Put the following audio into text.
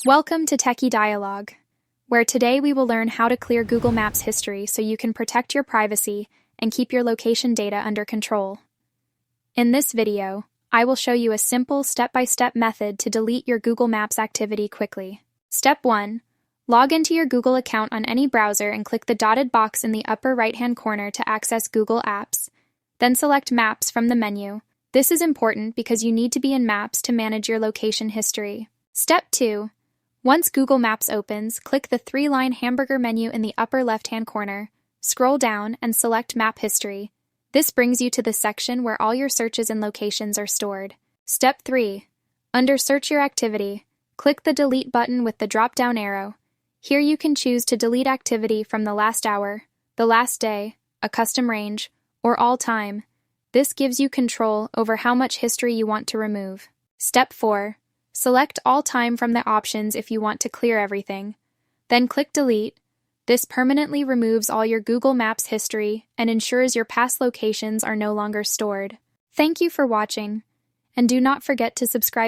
Welcome to Techie Dialogue, where today we will learn how to clear Google Maps history so you can protect your privacy and keep your location data under control. In this video, I will show you a simple step-by-step method to delete your Google Maps activity quickly. Step 1. Log into your Google account on any browser and click the dotted box in the upper right-hand corner to access Google Apps. Then select Maps from the menu. This is important because you need to be in Maps to manage your location history. Step 2. Once Google Maps opens, click the three-line hamburger menu in the upper left-hand corner, scroll down, and select Map History. This brings you to the section where all your searches and locations are stored. Step 3. Under Search Your Activity, click the Delete button with the drop-down arrow. Here you can choose to delete activity from the last hour, the last day, a custom range, or all time. This gives you control over how much history you want to remove. Step 4. Select All Time from the options if you want to clear everything. Then click Delete. This permanently removes all your Google Maps history and ensures your past locations are no longer stored. Thank you for watching, and do not forget to subscribe